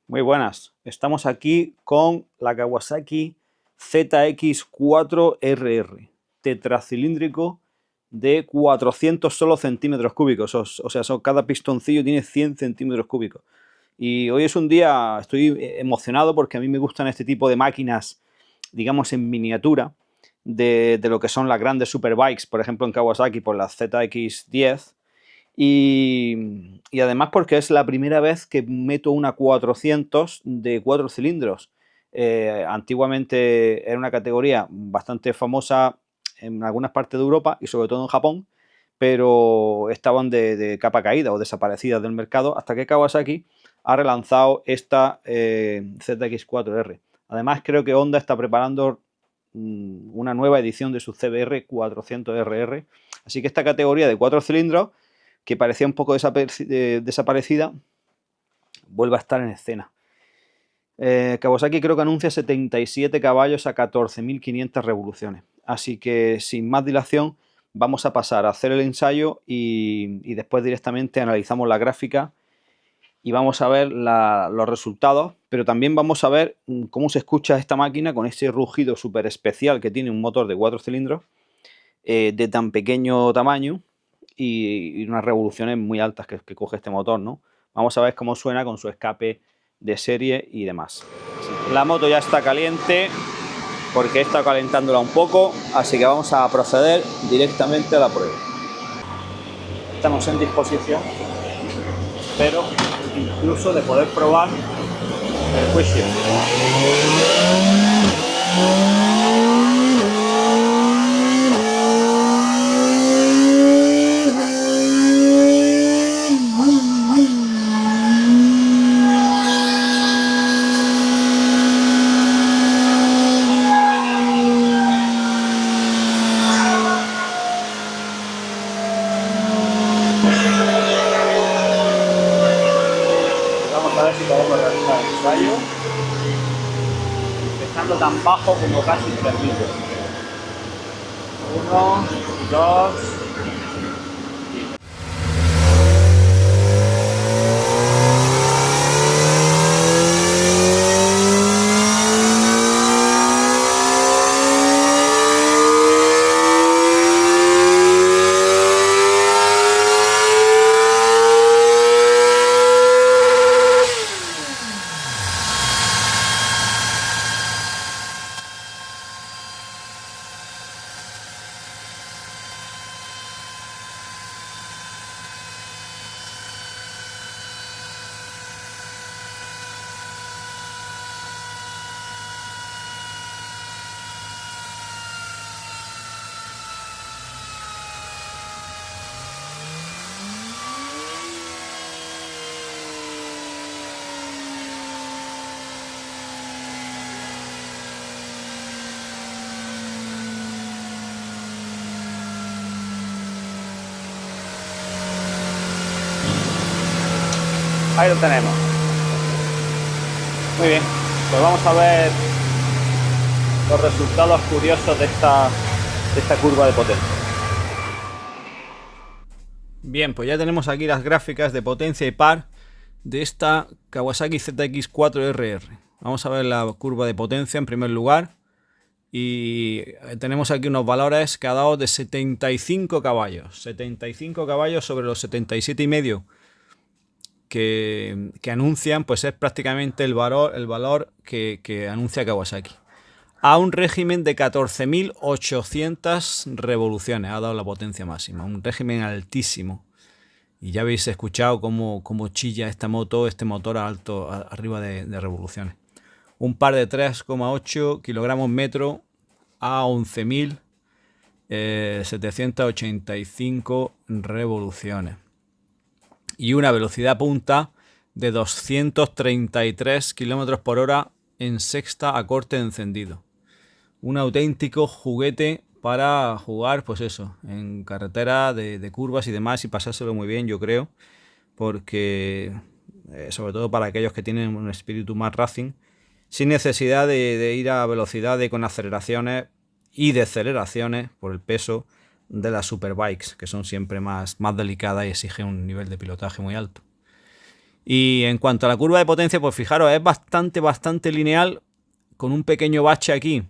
Muy buenas, estamos aquí con la Kawasaki ZX4RR, tetracilíndrico de 400 solo centímetros cúbicos, o sea, cada pistoncillo tiene 100 centímetros cúbicos. Y hoy es un día, estoy emocionado porque a mí me gustan este tipo de máquinas, digamos en miniatura, de lo que son las grandes superbikes, por ejemplo en Kawasaki por la ZX10. Y además porque es la primera vez que meto una 400 de 4 cilindros. Antiguamente era una categoría bastante famosa en algunas partes de Europa y sobre todo en Japón, pero estaban de capa caída o desaparecidas del mercado hasta que Kawasaki ha relanzado esta ZX4R. Además creo que Honda está preparando una nueva edición de su CBR 400RR. Así que esta categoría de 4 cilindros que parecía un poco desaparecida, vuelve a estar en escena. Kawasaki creo que anuncia 77 caballos a 14.500 revoluciones. Así que sin más dilación vamos a pasar a hacer el ensayo y después directamente analizamos la gráfica y vamos a ver los resultados, pero también vamos a ver cómo se escucha esta máquina con ese rugido súper especial que tiene un motor de 4 cilindros de tan pequeño tamaño y unas revoluciones muy altas que coge este motor, ¿no? Vamos a ver cómo suena con su escape de serie y demás. La moto ya está caliente porque he estado calentándola un poco, así que vamos a proceder directamente a la prueba. Estamos en disposición, pero incluso de poder probar el juicio. Vamos a ver si podemos realizar el ensayo empezando tan bajo como casi permite. 1, 2. Ahí lo tenemos. Muy bien, pues vamos a ver los resultados curiosos de esta curva de potencia. Bien, pues ya tenemos aquí las gráficas de potencia y par de esta Kawasaki ZX4RR. Vamos a ver la curva de potencia en primer lugar. Y tenemos aquí unos valores que ha dado de 75 caballos. 75 caballos sobre los 77,5 que anuncian, pues es prácticamente el valor que anuncia Kawasaki. A un régimen de 14.800 revoluciones ha dado la potencia máxima. Un régimen altísimo. Y ya habéis escuchado cómo chilla esta moto, este motor alto arriba de revoluciones. Un par de 3,8 kilogramos metro a 11.785 revoluciones. Y una velocidad punta de 233 km por hora en sexta a corte encendido. Un auténtico juguete para jugar, pues eso, en carretera de curvas y demás y pasárselo muy bien, yo creo, porque sobre todo para aquellos que tienen un espíritu más racing, sin necesidad de ir a velocidad con aceleraciones y deceleraciones por el peso de las superbikes, que son siempre más delicadas y exigen un nivel de pilotaje muy alto. Y en cuanto a la curva de potencia, pues fijaros, es bastante lineal, con un pequeño bache aquí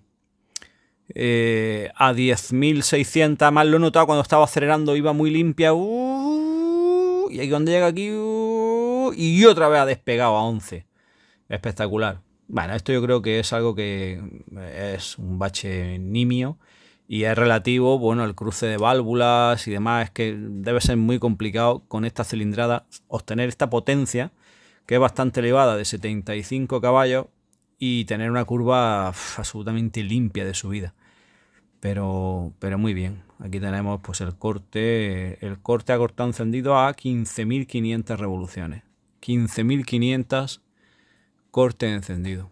a 10.600. Más lo he notado cuando estaba acelerando, iba muy limpia. Y ahí cuando llega aquí, y otra vez ha despegado a 11. Espectacular. Bueno, esto yo creo que es algo que es un bache nimio y es relativo, bueno, el cruce de válvulas y demás. Es que debe ser muy complicado con esta cilindrada obtener esta potencia, que es bastante elevada, de 75 caballos, y tener una curva absolutamente limpia de subida. Pero muy bien. Aquí tenemos pues el corte ha cortado encendido a 15.500 revoluciones. 15.500 corte encendido.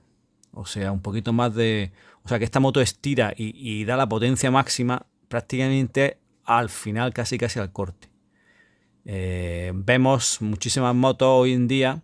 O sea, un poquito más de... O sea, que esta moto estira y da la potencia máxima prácticamente al final, casi al corte. Vemos muchísimas motos hoy en día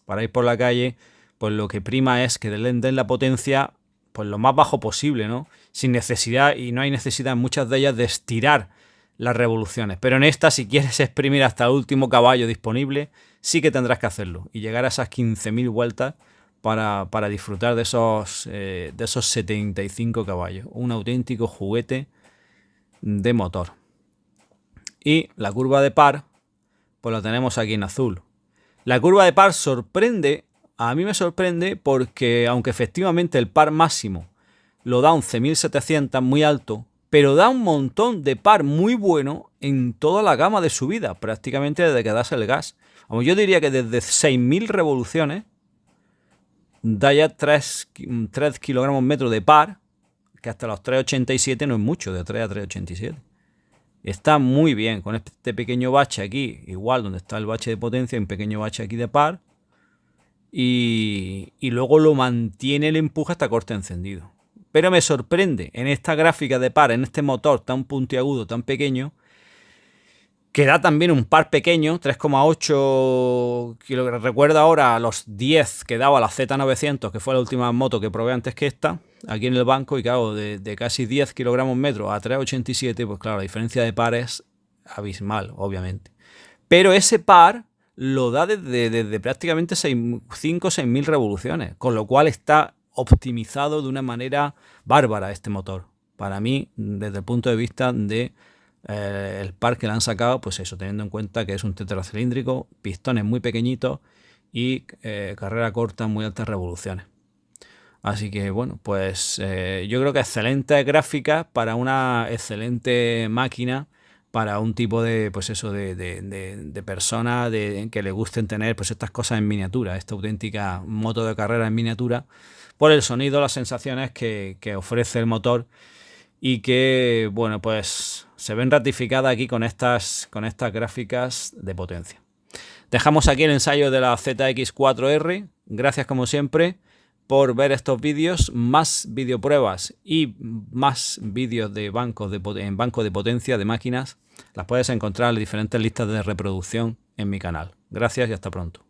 para ir por la calle, pues lo que prima es que den la potencia pues lo más bajo posible, ¿no? Sin necesidad, y no hay necesidad en muchas de ellas de estirar las revoluciones. Pero en esta, si quieres exprimir hasta el último caballo disponible, sí que tendrás que hacerlo y llegar a esas 15.000 vueltas para disfrutar de esos 75 caballos. Un auténtico juguete de motor. Y la curva de par, pues la tenemos aquí en azul. La curva de par sorprende, a mí me sorprende porque aunque efectivamente el par máximo lo da 11.700, muy alto, pero da un montón de par muy bueno en toda la gama de subida, prácticamente desde que das el gas. Yo diría que desde 6.000 revoluciones da ya 3 kilogramos metro de par, que hasta los 3,87 no es mucho, de 3 a 3,87. Está muy bien con este pequeño bache aquí, igual donde está el bache de potencia, un pequeño bache aquí de par, y luego lo mantiene el empuje hasta corte encendido. Pero me sorprende en esta gráfica de par, en este motor tan puntiagudo, tan pequeño, que da también un par pequeño, 3,8 kilos. Recuerdo ahora los 10 que daba la Z900, que fue la última moto que probé antes que esta, aquí en el banco, y claro, de casi 10 kilogramos metro a 3,87, pues claro, la diferencia de par es abismal, obviamente. Pero ese par lo da desde prácticamente 5 o 6.000 revoluciones, con lo cual está optimizado de una manera bárbara este motor. Para mí, desde el punto de vista de el par que le han sacado, pues eso, teniendo en cuenta que es un tetracilíndrico, pistones muy pequeñitos y carrera corta, muy altas revoluciones. Así que bueno, pues yo creo que excelentes gráficas para una excelente máquina, para un tipo de, pues eso, de persona que le gusten tener pues estas cosas en miniatura, esta auténtica moto de carrera en miniatura, por el sonido, las sensaciones que ofrece el motor, y que, bueno, pues se ven ratificadas aquí con estas gráficas de potencia. Dejamos aquí el ensayo de la ZX4R. Gracias, como siempre, por ver estos vídeos. Más videopruebas y más vídeos de banco de potencia de máquinas las puedes encontrar en las diferentes listas de reproducción en mi canal. Gracias y hasta pronto.